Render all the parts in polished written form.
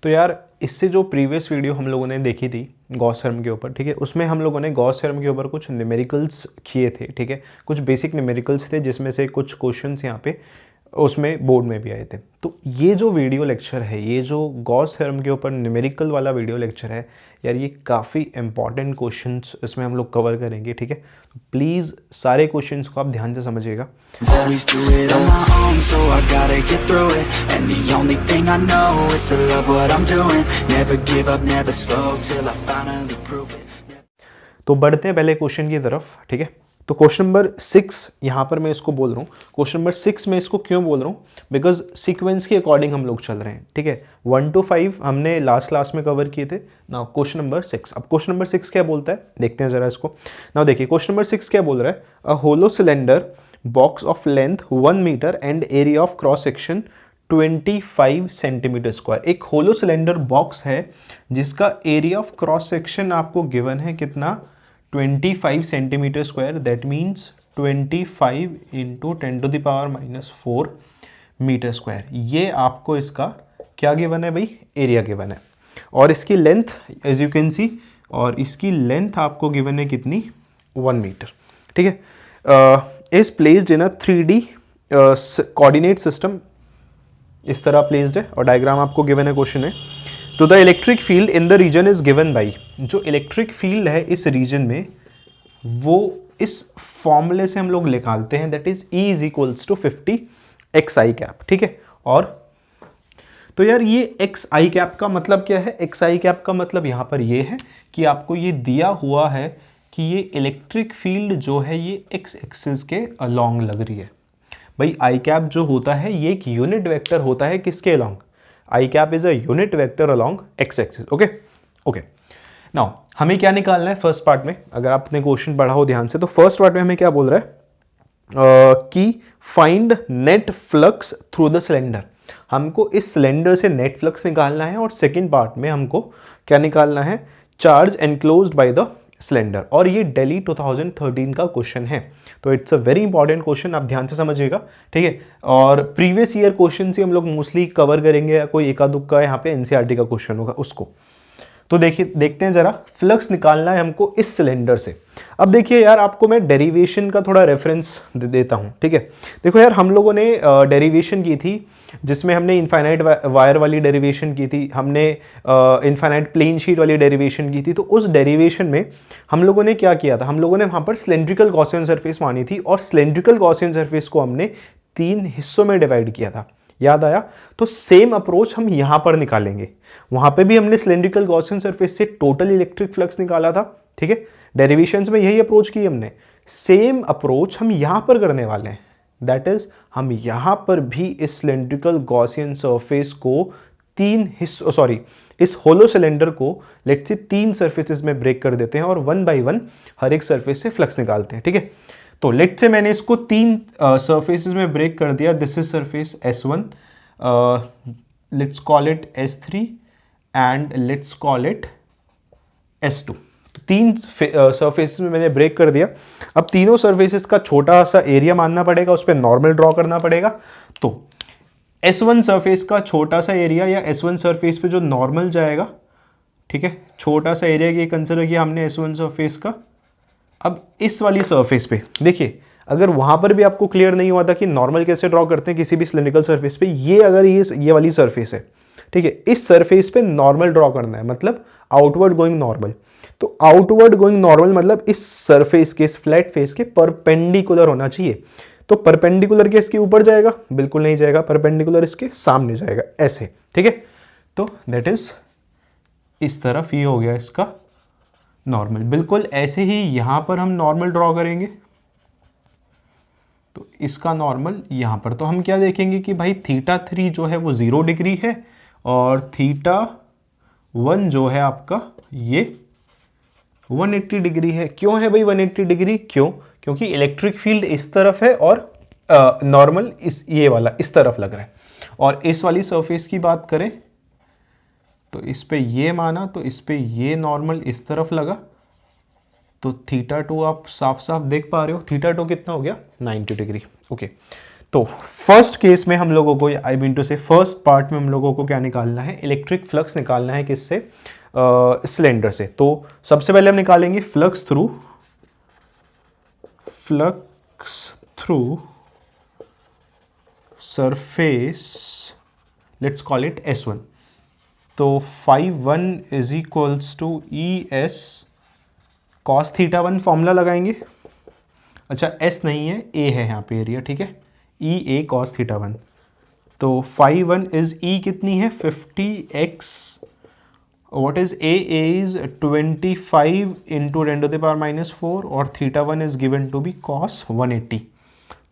तो यार इससे जो प्रीवियस वीडियो हम लोगों ने देखी थी गॉस थ्योरम के ऊपर, ठीक है, उसमें हम लोगों ने गॉस थ्योरम के ऊपर कुछ न्यूमेरिकल्स किए थे, ठीक है, कुछ बेसिक न्यूमेरिकल्स थे जिसमें से कुछ क्वेश्चंस यहाँ पे उसमें बोर्ड में भी आए थे। तो ये जो वीडियो लेक्चर है, ये जो गॉस थ्योरम के ऊपर न्यूमेरिकल वाला वीडियो लेक्चर है यार, ये काफ़ी इंपॉर्टेंट क्वेश्चंस इसमें हम लोग कवर करेंगे, ठीक है। तो प्लीज़ सारे क्वेश्चंस को आप ध्यान से समझिएगा। Always do it on my own, so I gotta get through it. And the only thing I know is to love what I'm doing. Never give up, never slow till I finally prove it. तो बढ़ते हैं पहले question की तरफ, ठीक है। तो question number 6 यहाँ पर मैं इसको बोल रहा हूँ, क्वेश्चन नंबर 6 में इसको क्यों बोल रहा हूँ, बिकॉज सीक्वेंस के अकॉर्डिंग हम लोग चल रहे हैं, ठीक है। 1 to 5 हमने लास्ट क्लास में कवर किए थे। नाउ क्वेश्चन नंबर 6, अब क्वेश्चन नंबर 6 क्या बोलता है देखते हैं जरा इसको। नाउ देखिए क्वेश्चन नंबर 6 क्या बोल रहा है, a hollow cylinder box of length 1 metre and area of cross section 25 centimetre square. एक होलो सिलेंडर बॉक्स है जिसका एरिया ऑफ क्रॉस सेक्शन आपको गिवन है कितना, 25 centimetre square, that means 25 into 10⁻⁻4 metre square. ये आपको इसका क्या गिवन है भाई, एरिया गिवन है। और इसकी length as you can see, और इसकी लेंथ आपको गिवन है कितनी, 1 मीटर, ठीक है। Is placed in a 3D coordinate system, इस तरह प्लेस्ड है और डायग्राम आपको गिवन है, क्वेश्चन है। तो the electric field in the region is given by, जो इलेक्ट्रिक फील्ड है इस रीजन में वो इस फॉर्मूले से हम लोग निकालते हैं, that is E is equals to 50 XI cap, ठीक है। और तो यार ये XI कैप का मतलब क्या है, XI कैप का मतलब यहाँ पर ये है कि आपको ये दिया हुआ है कि ये इलेक्ट्रिक फील्ड जो है ये X एक्सिस के अलोंग लग रही है। भाई आई कैप जो होता है ये एक यूनिट वेक्टर होता है किसके along, I cap is a unit vector along x axis, okay okay. Now हमें क्या निकालना है फर्स्ट पार्ट में, अगर आपने क्वेश्चन पढ़ा हो ध्यान से तो फर्स्ट पार्ट में हमें क्या बोल रहा है कि find net flux through the cylinder, हमको इस सिलेंडर से नेट फ्लक्स निकालना है। और सेकेंड पार्ट में हमको क्या निकालना है, charge enclosed by the cylinder. और ये दिल्ली 2013 का क्वेश्चन है, तो it's a very important question, आप ध्यान से समझिएगा, ठीक है। और प्रीवियस ईयर क्वेश्चन से हम लोग मोस्टली कवर करेंगे, या कोई एका दुक्का यहाँ पे एनसीईआरटी का क्वेश्चन होगा उसको। तो देखिए देखते हैं जरा, फ्लक्स निकालना है हमको इस सिलेंडर से। अब देखिए यार आपको मैं डेरिवेशन का थोड़ा रेफरेंस देता हूँ, ठीक है। देखो यार हम लोगों ने डेरिवेशन की थी जिसमें हमने इनफाइनाइट वायर वाली डेरिवेशन की थी, हमने इनफाइनाइट प्लेन शीट वाली डेरिवेशन की थी। तो उस डेरिवेशन में हम लोगों ने क्या किया था, हम लोगों ने वहाँ पर सिलेंड्रिकल गॉसियन सरफेस मानी थी, और सिलेंड्रिकल गॉसियन सरफेस को हमने 3 हिस्सों में डिवाइड किया था, याद आया। तो सेम अप्रोच हम यहां पर निकालेंगे, वहां पे भी हमने सिलेंड्रिकल गॉसियन सरफेस से टोटल इलेक्ट्रिक फ्लक्स निकाला था, ठीक है। डेरिवेशंस में यही अप्रोच की हमने, सेम अप्रोच हम यहां पर करने वाले हैं, दैट इज हम यहां पर भी इस सिलेंड्रिकल गॉसियन सरफेस को 3 हिस्सों, सॉरी इस होलो सिलेंडर को लेट्स से 3 सरफेसेस में ब्रेक कर देते हैं और 1 बाय 1 हर एक सरफेस से फ्लक्स निकालते हैं, ठीक है। तो लेट्स से मैंने इसको 3 सरफेसेस में ब्रेक कर दिया, this is surface S1, let's call it S3 and let's call it S2। तो 3 सरफेसेस में मैंने ब्रेक कर दिया। अब तीनों सरफेसेस का छोटा सा एरिया मानना पड़ेगा, उस पर नॉर्मल ड्रॉ करना पड़ेगा। तो S1 सरफेस का छोटा सा एरिया, या S1 सरफेस पे जो नॉर्मल जाएगा, ठीक है, छोटा सा एरिया ये कंसिडर किया हमने S1 सरफेस का। अब इस वाली सरफेस पे देखिए, अगर वहां पर भी आपको क्लियर नहीं हुआ था कि नॉर्मल कैसे ड्रॉ करते हैं किसी भी सिलिंड्रिकल सरफेस पे, ये अगर ये वाली सरफेस है, ठीक है, इस सरफेस पे नॉर्मल ड्रॉ करना है, मतलब आउटवर्ड गोइंग नॉर्मल। तो आउटवर्ड गोइंग नॉर्मल मतलब इस सरफेस के, इस फ्लैट फेस के परपेंडिकुलर होना चाहिए। तो परपेंडिकुलर के इसके ऊपर जाएगा, बिल्कुल नहीं जाएगा, परपेंडिकुलर इसके सामने जाएगा, ऐसे, ठीक है। तो दैट इज इस तरफ ये हो गया इसका नॉर्मल। बिल्कुल ऐसे ही यहां पर हम नॉर्मल ड्रॉ करेंगे, तो इसका नॉर्मल यहां पर। तो हम क्या देखेंगे कि भाई θ3 जो है वो 0 डिग्री है, और θ1 जो है आपका ये 180 डिग्री है। क्यों है भाई 180 डिग्री, क्योंकि इलेक्ट्रिक फील्ड इस तरफ है और नॉर्मल इस ये वाला इस तरफ लग रहा है। और इस वाली सरफेस की बात करें तो इस पे ये माना, तो इस पे ये नॉर्मल इस तरफ लगा, तो θ2 आप साफ साफ देख पा रहे हो, θ2 कितना हो गया 90 डिग्री, ओके। तो फर्स्ट केस में हम लोगों को, आई मीन टू से फर्स्ट पार्ट में हम लोगों को क्या निकालना है, इलेक्ट्रिक फ्लक्स निकालना है किससे, सिलेंडर से। तो सबसे पहले हम निकालेंगे flux through surface, let's call it S1। तो φ1 is equals to ES cos θ1, formula लगाएंगे। अच्छा S नहीं है, A है यहाँ पे एरिया, ठीक है, EA cos θ1। तो φ1 इज E कितनी है 50x, what is A is 25 into 10⁻⁴, और θ1 is given to be cos 180,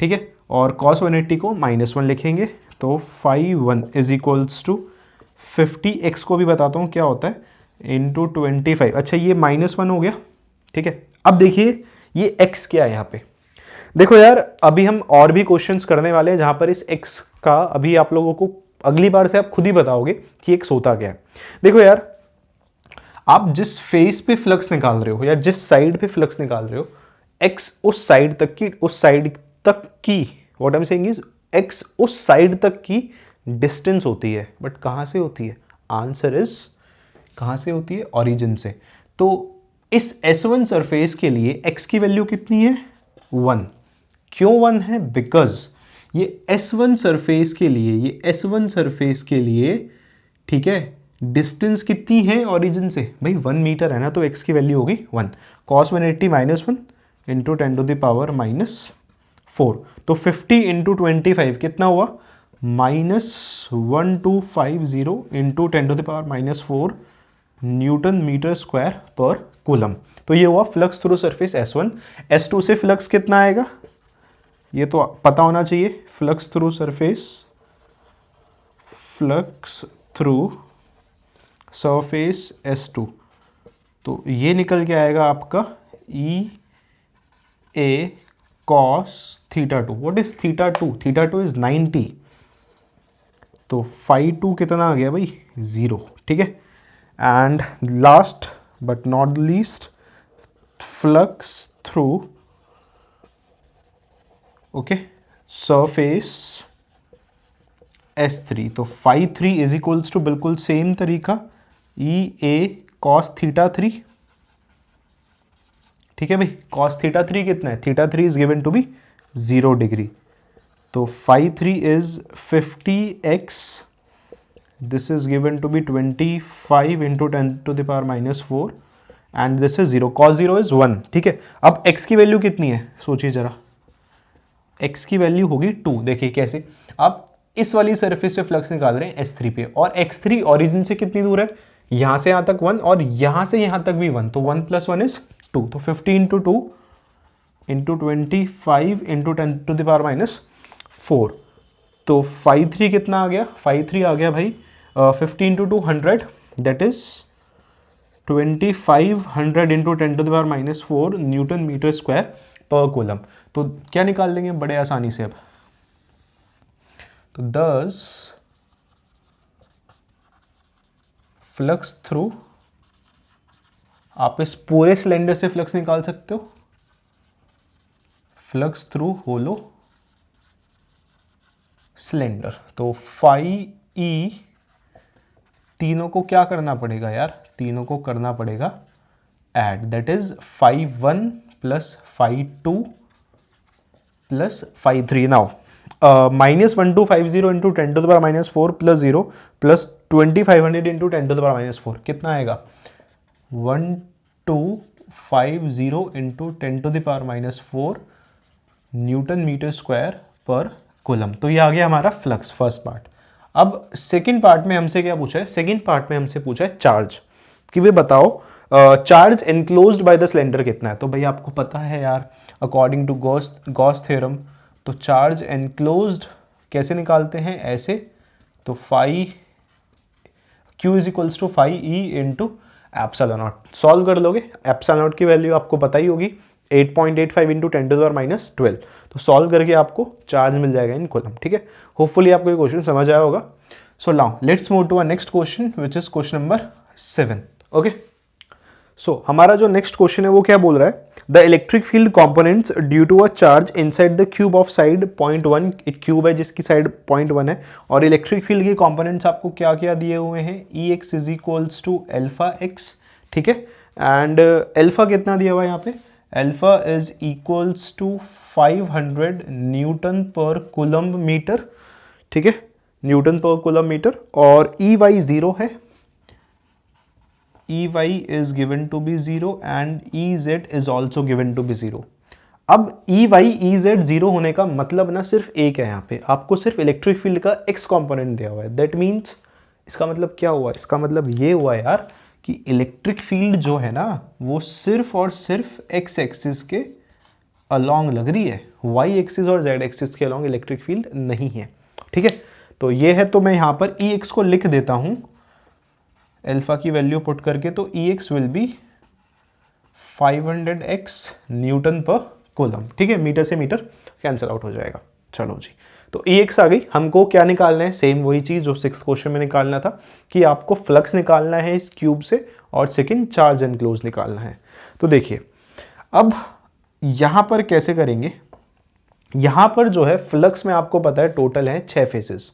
ठीक है, और cos 180 को -1 लिखेंगे। तो φ1 इज इक्वल्स टू 50x को भी बताता हूँ क्या होता है, इंटू 25। अच्छा ये -1 हो गया, ठीक है। अब देखिए ये x क्या है यहाँ पे, देखो यार अभी हम और भी क्वेश्चंस करने वाले हैं जहाँ पर इस x का अभी आप लोगों को अगली बार से आप खुद ही बताओगे कि x होता क्या है। देखो यार आप जिस फेस पे फ्लक्स निकाल रहे हो या जिस साइड पे फ्लक्स निकाल रहे हो, x उस साइड तक की what I am saying is x उस साइड तक की डिस्टेंस होती है। बट कहाँ से होती है, आंसर इज कहाँ से होती है, ओरिजिन से। तो इस S1 सरफेस के लिए x की वैल्यू कितनी है 1। क्यों 1 है, बिकॉज ये S1 सरफेस के लिए, ये S1 सरफेस के लिए, ठीक है, डिस्टेंस कितनी है ओरिजिन से, भाई 1 मीटर है ना, तो x की वैल्यू होगी 1। cos 180 -1 into 10⁻⁴। तो 50 इंटू 25 कितना हुआ, -1250 into 10⁻⁴ newton metre square per coulomb. तो ये हुआ flux through surface S1। S2 से फ्लक्स कितना आएगा, ये तो पता होना चाहिए, फ्लक्स थ्रू सरफेस S2। तो ये निकल के आएगा आपका EA cos θ2। What is θ2, θ2 is 90। तो φ2 कितना आ गया भाई 0, ठीक है। And last but not least flux through surface S3। तो φ3 इज इक्वल्स टू बिल्कुल सेम तरीका EA cos θ3, ठीक है भाई। cos θ3 कितना है, θ3 is given to be 0 degree. तो φ3 is 50x, this is given to be 25 into 10⁻⁴, and this is 0, cos 0 is 1, ठीक है। अब x की वैल्यू कितनी है, सोचिए जरा, x की वैल्यू होगी 2। देखिए कैसे, आप इस वाली सरफेस पे फ्लक्स निकाल रहे हैं S3 पे, और x3 ओरिजिन से कितनी दूर है, यहां से यहां तक 1, और यहां से यहां तक भी 1, तो 1 + 1 इज 2। तो 50 इंटू 2 इंटू 25 इंटू 10⁻⁴। तो φ3 कितना आ गया, φ3 आ गया भाई 50 into 2 100, that is 2500 into 10⁻⁴ newton metre square per coulomb. तो क्या निकाल लेंगे बड़े आसानी से अब, तो 10 फ्लक्स थ्रू, आप इस पूरे सिलेंडर से फ्लक्स निकाल सकते हो, फ्लक्स थ्रू होलो सिलेंडर। तो φe, तीनों को क्या करना पड़ेगा यार, तीनों को करना पड़ेगा add, that is φ1 plus φ2 plus φ3। Now -1250 into 10⁻⁴ plus 0 plus 2500 into 10⁻⁴, कितना आएगा 1250 into 10⁻⁴ newton metre square per coulomb. तो ये आ गया हमारा फ्लक्स, फर्स्ट पार्ट। अब सेकंड पार्ट में हमसे क्या पूछा है, सेकंड पार्ट में हमसे पूछा है चार्ज, कि भाई बताओ charge enclosed by the cylinder कितना है। तो भाई आपको पता है यार, अकॉर्डिंग टू गॉस थ्योरम, तो चार्ज एनक्लोज्ड कैसे निकालते हैं, ऐसे। तो Q is equals to φe into epsilon nought. Solve कर लोगे, एप्सिलॉन नॉट की वैल्यू आपको पता ही होगी 8.85 इंटू 10⁻12। तो सॉल्व करके आपको चार्ज मिल जाएगा इन कूलम, ठीक है। होपफुली आपको ये क्वेश्चन समझ आया होगा। So now let's move to our next question, which is question number 7। Okay, so हमारा जो नेक्स्ट क्वेश्चन है वो क्या बोल रहा है, the electric field components due to a charge inside the cube of side 0.1, एक क्यूब है जिसकी साइड 0.1 है, और इलेक्ट्रिक फील्ड के कंपोनेंट्स आपको क्या क्या दिए हुए हैं, E X is equals to alpha X, ठीक है, एंड एल्फा कितना दिया हुआ है यहाँ पे, alpha is equals to 500 newton per coulomb metre, ठीक है, न्यूटन पर कूलम्ब मीटर, और ई वाई 0 है, EY is given to be 0 and EZ is also given to be 0. अब EY EZ 0 होने का मतलब ना सिर्फ एक है, यहाँ पे आपको सिर्फ इलेक्ट्रिक फील्ड का x कंपोनेंट दिया हुआ है, दैट मीन्स इसका मतलब क्या हुआ, इसका मतलब ये हुआ यार कि इलेक्ट्रिक फील्ड जो है ना वो सिर्फ और सिर्फ x एक्सिस के अलोंग लग रही है, y एक्सिस और z एक्सिस के अलोंग इलेक्ट्रिक फील्ड नहीं है, ठीक है। तो ये है, तो मैं यहाँ पर Ex को लिख देता हूँ अल्फा की वैल्यू पुट करके, तो Ex will be 500x Newton पर कूलम, ठीक है, मीटर से मीटर कैंसिल आउट हो जाएगा। चलो जी, तो Ex आ गई, हमको क्या निकालना है, सेम वही चीज़ जो 6th क्वेश्चन में निकालना था कि आपको फ्लक्स निकालना है इस क्यूब से और सेकंड चार्ज एनक्लोज निकालना है। तो देखिए अब यहाँ पर कैसे करेंगे, यहाँ पर जो है फ्लक्स में आपको पता है टोटल है 6 फेसेस,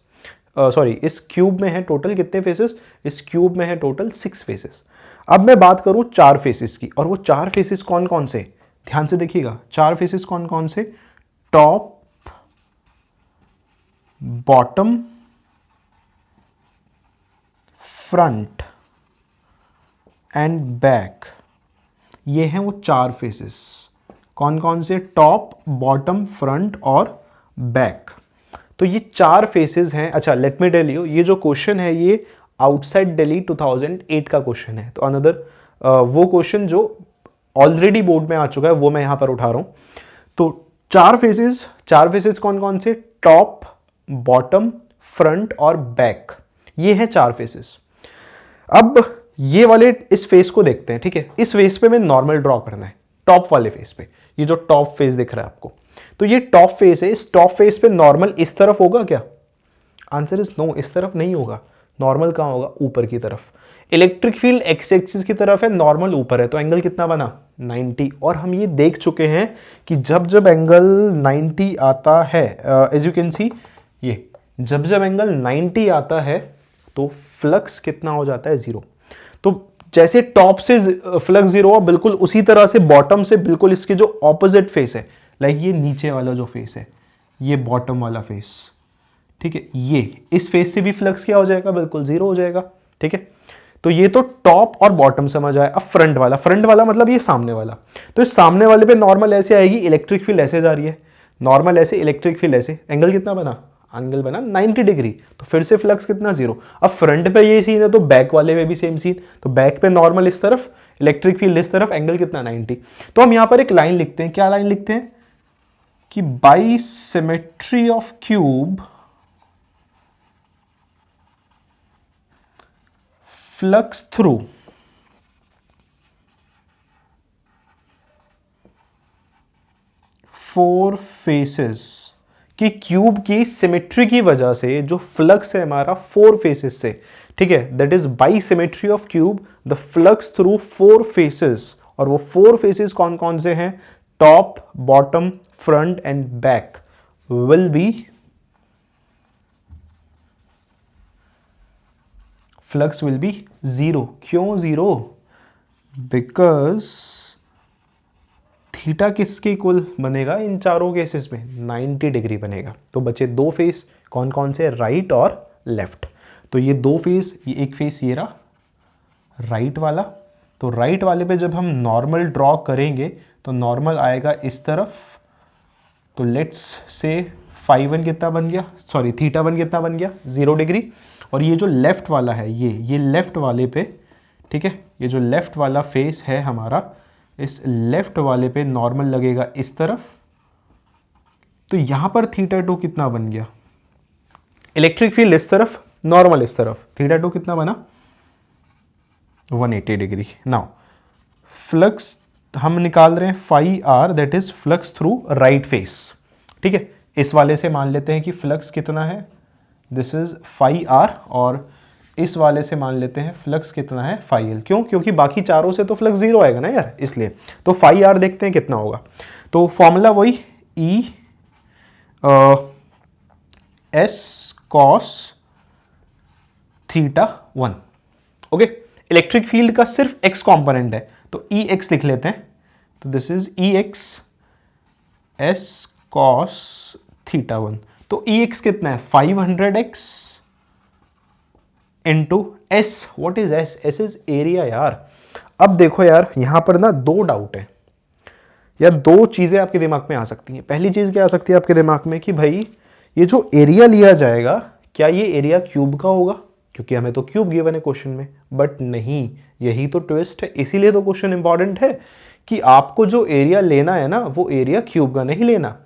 सॉरी इस क्यूब में है टोटल कितने फेसेस, इस क्यूब में है टोटल 6 फेसेस। अब मैं बात करूं 4 फेसेस की, और वो 4 फेसेस कौन कौन से, ध्यान से देखिएगा 4 फेसेस कौन कौन से, top, bottom, front end back, ये हैं वो 4 फेसेस, कौन कौन से, टॉप, बॉटम, फ्रंट और बैक। तो ये 4 फेसेस हैं। अच्छा लेट मी टेल यू, ये जो क्वेश्चन है ये आउटसाइड दिल्ली 2008 का क्वेश्चन है, तो अनदर वो क्वेश्चन जो ऑलरेडी बोर्ड में आ चुका है वो मैं यहाँ पर उठा रहा हूँ। तो 4 फेसेस कौन कौन से, टॉप, बॉटम, फ्रंट और बैक, ये हैं 4 फेसेस। अब ये वाले इस फेस को देखते हैं, ठीक है, इस फेस पे मैं नॉर्मल ड्रॉ करना है, टॉप वाले फेस पे, ये जो टॉप फेस दिख रहा है आपको, तो ये टॉप फेस है, इस टॉप फेस पे नॉर्मल इस तरफ होगा क्या, आंसर इज नो, इस तरफ नहीं होगा, नॉर्मल कहाँ होगा, ऊपर की तरफ। इलेक्ट्रिक फील्ड एक्स एक्सिस की तरफ है, नॉर्मल ऊपर है, तो एंगल कितना बना 90, और हम ये देख चुके हैं कि जब जब एंगल 90 आता है, एज यू कैन सी, ये जब जब एंगल 90 आता है तो फ्लक्स कितना हो जाता है 0। तो जैसे टॉप से फ्लक्स 0 हुआ, बिल्कुल उसी तरह से बॉटम से बिल्कुल इसके जो ऑपोजिट फेस है, लाइक ये नीचे वाला जो फेस है, ये बॉटम वाला फेस, ठीक है, ये इस फेस से भी फ्लक्स क्या हो जाएगा, बिल्कुल 0 हो जाएगा, ठीक है। तो ये तो टॉप और बॉटम समझ आया। अब फ्रंट वाला मतलब ये सामने वाला, तो इस सामने वाले पे नॉर्मल ऐसे आएगी, इलेक्ट्रिक फील्ड ऐसे जा रही है, नॉर्मल ऐसे, इलेक्ट्रिक फील्ड ऐसे, एंगल कितना बना, एंगल बना 90 डिग्री, तो फिर से फ्लक्स कितना 0। अब फ्रंट पे ये सीन है तो बैक वाले पे भी सेम सीन, तो बैक पे नॉर्मल इस तरफ, इलेक्ट्रिक फील्ड इस तरफ, एंगल कितना 90। तो हम यहां पर एक लाइन लिखते हैं, क्या लाइन लिखते हैं कि by symmetry of cube flux through four faces, कि क्यूब की सिमेट्री की वजह से जो फ्लक्स है हमारा 4 फेसेस से, ठीक है, that is by symmetry of cube the flux through 4 faces, और वो 4 फेसेस कौन कौन से हैं, top, bottom, front end back, will be flux will be 0। क्यों 0, बिकॉज थीटा किसके इक्वल बनेगा इन चारों केसेस में, 90 डिग्री बनेगा। तो बचे 2 फेस, कौन कौन से, राइट और लेफ्ट। तो ये 2 फेस, ये एक फेस ये रहा राइट वाला, तो राइट वाले पे जब हम नॉर्मल ड्रॉ करेंगे तो नॉर्मल आएगा इस तरफ, तो लेट्स से φ1 कितना बन गया, सॉरी θ1 कितना बन गया 0 डिग्री। और ये जो लेफ्ट वाला है, ये लेफ्ट वाले पे, ठीक है, ये जो लेफ्ट वाला फेस है हमारा, इस लेफ्ट वाले पे नॉर्मल लगेगा इस तरफ, तो यहां पर θ2 कितना बन गया, इलेक्ट्रिक फील्ड इस तरफ, नॉर्मल इस तरफ, θ2 कितना बना 180 डिग्री। नाउ फ्लक्स हम निकाल रहे हैं φr, that is flux through right face, ठीक है। इस वाले से मान लेते हैं कि फ्लक्स कितना है, दिस इज φr, और इस वाले से मान लेते हैं फ्लक्स कितना है फाई एल। क्यों? क्योंकि बाकी चारों से तो फ्लक्स जीरो आएगा ना यार, इसलिए। तो फाई आर देखते हैं कितना होगा। तो फॉर्मूला वही E S cos theta 1। Okay, electric field का सिर्फ एक्स कॉम्पोनेंट है तो ई एक्स लिख लेते हैं। तो this is E X S cos theta 1। तो ई एक्स कितना है 500x into S. What is S? S is area यार। अब देखो यार, यहां पर ना दो डाउट है या दो चीजें आपके दिमाग में आ सकती हैं। पहली चीज क्या आ सकती है आपके दिमाग में कि भाई ये जो एरिया लिया जाएगा क्या ये एरिया क्यूब का होगा, क्योंकि हमें तो क्यूब गिवन है क्वेश्चन में। बट नहीं, यही तो ट्विस्ट है, इसीलिए तो क्वेश्चन इंपॉर्टेंट है कि आपको जो एरिया लेना है ना वो एरिया क्यूब का नहीं लेना,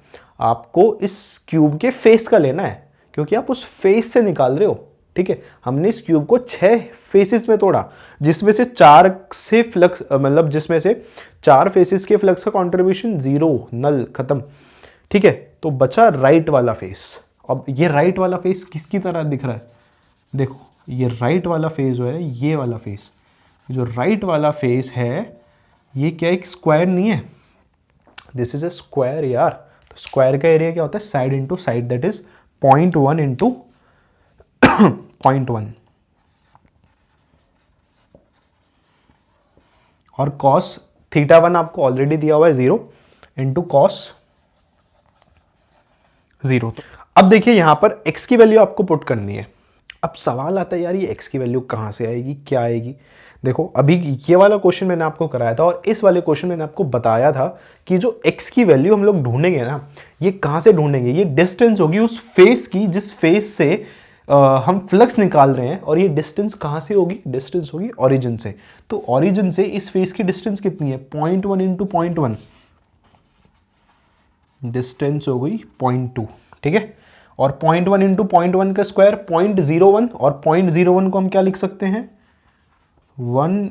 आपको इस क्यूब के फेस का लेना है, क्योंकि आप उस फेस से निकाल रहे हो। ठीक है, हमने इस क्यूब को 6 फेसेस में तोड़ा, जिसमें से 4 से फ्लक्स मतलब जिसमें से 4 फेसेस के फ्लक्स का कंट्रीब्यूशन 0 नल खत्म। ठीक है, तो बचा राइट वाला फेस। अब ये राइट वाला फेस किसकी तरह दिख रहा है? देखो ये राइट वाला फेस जो है, ये वाला फेस, जो राइट वाला फेस है ये क्या एक स्क्वायर नहीं है? दिस इज अ स्क्वायर यार। तो स्क्वायर का एरिया क्या होता है? Side into side, that is 0.1 into 0.1। और कॉस थीटा 1 आपको ऑलरेडी दिया हुआ है 0 इंटू कॉस 0। अब देखिए यहां पर x की वैल्यू आपको पुट करनी है। अब सवाल आता है यार ये x की वैल्यू कहां से आएगी, क्या आएगी? देखो अभी ये वाला क्वेश्चन मैंने आपको कराया था और इस वाले क्वेश्चन मैंने आपको बताया था कि जो x की वैल्यू हम लोग ढूंढेंगे ना, ये कहां से ढूंढेंगे? ये डिस्टेंस होगी उस फेस की जिस फेस से हम फ्लक्स निकाल रहे हैं। और ये डिस्टेंस कहां से होगी? डिस्टेंस होगी ओरिजिन से। तो ओरिजिन से इस फेस की डिस्टेंस कितनी है? 0.1 इंटू 0.1, डिस्टेंस हो गई 0.2। ठीक है, और 0.1 इंटू 0.1 का स्क्वायर 0.01, और 0.01 को हम क्या लिख सकते हैं? 1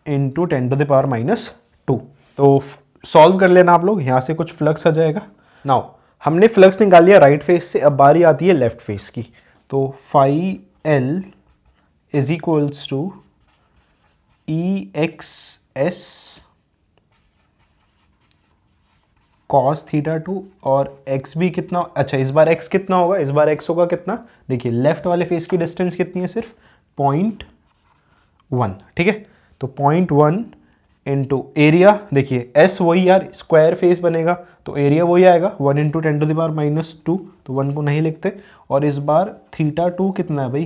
इंटू 10⁻²। तो सॉल्व कर लेना आप लोग, यहां से कुछ फ्लक्स आ जाएगा। नाउ हमने फ्लक्स निकाल लिया राइट फेस से, अब बारी आती है लेफ्ट फेस की। तो phi L is equals to E X S cos theta 2, और x भी कितना? अच्छा इस बार x कितना होगा? इस बार x होगा कितना? देखिए लेफ्ट वाले फेस की डिस्टेंस कितनी है? सिर्फ 0.1। ठीक है, तो 0.1 इंटू एरिया, देखिए s वही यार, स्क्वायर फेस बनेगा तो एरिया वही आएगा 1 इंटू 10⁻²। तो 1 को नहीं लिखते। और इस बार थीटा 2 कितना है भाई?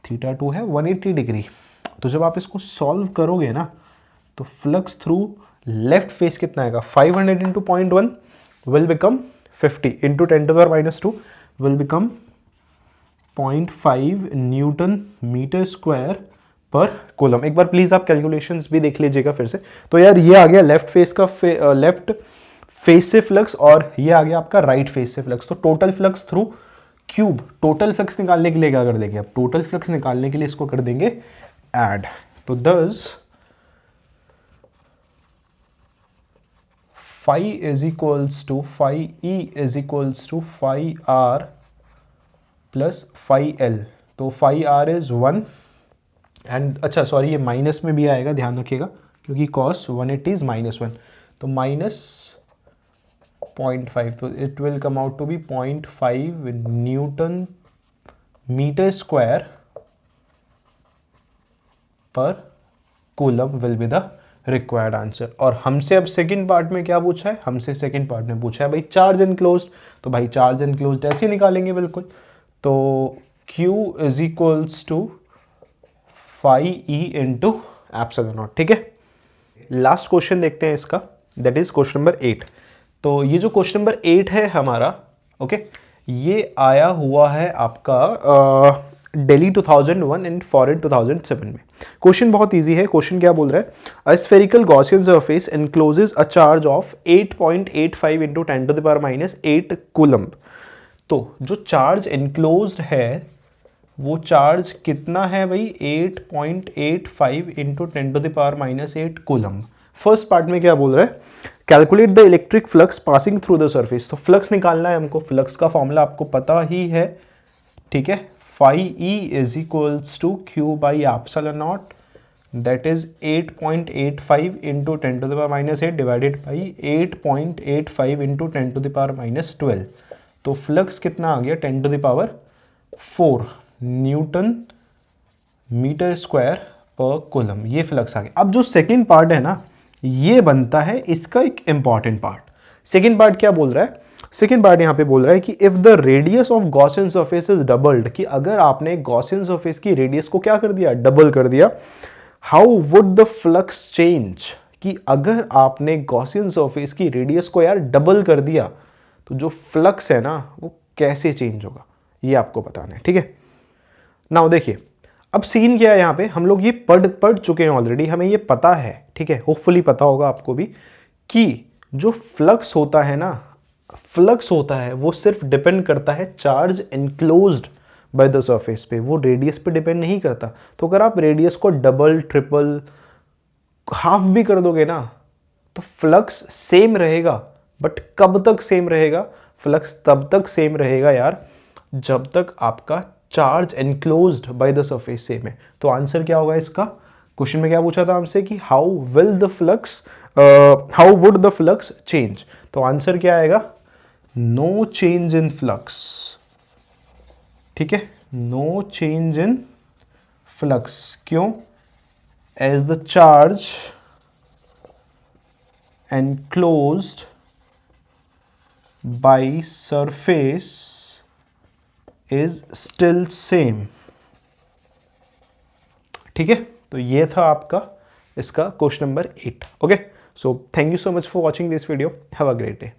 थीटा 2 है 180 डिग्री। तो जब आप इसको सॉल्व करोगे ना तो फ्लक्स थ्रू लेफ्ट फेस कितना आएगा? 500 into 0.1 will become 50 into 10⁻² will become 0.5 newton metre square per coulomb. एक बार प्लीज आप कैलकुलेशंस भी देख लीजिएगा फिर से। तो यार ये आ गया लेफ्ट फेस का लेफ्ट फेस से फ्लक्स, और ये आ गया आपका राइट फेस से फ्लक्स। तो total flux through cube, total flux निकालने के लिए क्या कर देंगे? अब टोटल फ्लक्स निकालने के लिए इसको कर देंगे ऐड। तो दस phi is equals to phi e is equals to phi r plus phi l। तो phi r is 1 एंड अच्छा सॉरी ये माइनस में भी आएगा, ध्यान रखिएगा, क्योंकि cos 180 is -1। तो माइनस 0.5, तो it will come out to be 0.5 newton metre square per coulomb will be the required answer. और हमसे अब सेकंड पार्ट में क्या पूछा है? हमसे सेकंड पार्ट में पूछा है भाई चार्ज एनक्लोज्ड। तो भाई चार्ज एनक्लोज्ड ऐसे निकालेंगे बिल्कुल। तो Q is equals to phi E into epsilon naught. ठीक है, लास्ट क्वेश्चन देखते हैं इसका, दैट इज क्वेश्चन नंबर 8। तो ये जो क्वेश्चन नंबर 8 है हमारा, ओके, ये आया हुआ है आपका दिल्ली 2001 एंड फॉरेन 2007 में। क्वेश्चन बहुत इजी है। क्वेश्चन क्या बोल रहा है? A spherical Gaussian surface encloses a charge of 8.85 into 10⁻8 coulomb. तो जो चार्ज एनक्लोज्ड है वो चार्ज कितना है भाई? 8.85 इंटू 10⁻8 कूलम्ब। फर्स्ट पार्ट में क्या बोल रहा है? Calculate the electric flux passing through the surface. तो फ्लक्स निकालना है हमको। फ्लक्स का फॉर्मूला आपको पता ही है, ठीक है, phi e is equals to q by epsilon naught, that is 8.85 into 10 to the power minus 8 divided by 8.85 into 10 to the power minus 12. तो फ्लक्स कितना आ गया 10 to the power 4 newton metre square per coulomb, ये flux आ गया। अब जो second part है ना, ये बनता है इसका एक इंपॉर्टेंट पार्ट। सेकेंड पार्ट क्या बोल रहा है? सेकेंड पार्ट यहां पे बोल रहा है कि if the radius of Gaussian surface is doubled, कि अगर आपने गॉसियन सरफेस की रेडियस को क्या कर दिया, डबल कर दिया, how would the flux change, कि अगर आपने गॉसियन सरफेस की रेडियस को यार डबल कर दिया तो जो फ्लक्स है ना वो कैसे चेंज होगा, ये आपको बताना है, ठीक है। नाउ देखिए, अब सीन क्या है यहाँ पे, हम लोग ये पढ़ चुके हैं ऑलरेडी, हमें ये पता है, ठीक है, होपफुली पता होगा आपको भी, कि जो फ्लक्स होता है ना, फ्लक्स होता है वो सिर्फ डिपेंड करता है charge enclosed by the surface पे, वो रेडियस पे डिपेंड नहीं करता। तो अगर आप रेडियस को डबल ट्रिपल हाफ भी कर दोगे ना तो फ्लक्स सेम रहेगा, बट कब तक सेम रहेगा? फ्लक्स तब तक सेम रहेगा यार जब तक आपका charge enclosed by the surface same है। तो आंसर क्या होगा इसका? क्वेश्चन में क्या पूछा था हमसे कि how would the flux change, तो आंसर क्या आएगा? नो चेंज इन फ्लक्स, ठीक है, नो चेंज इन फ्लक्स। क्यों? As the charge enclosed by surface is still same, ठीक है। तो ये था आपका इसका question number 8। Okay, so thank you so much for watching this video, have a great day.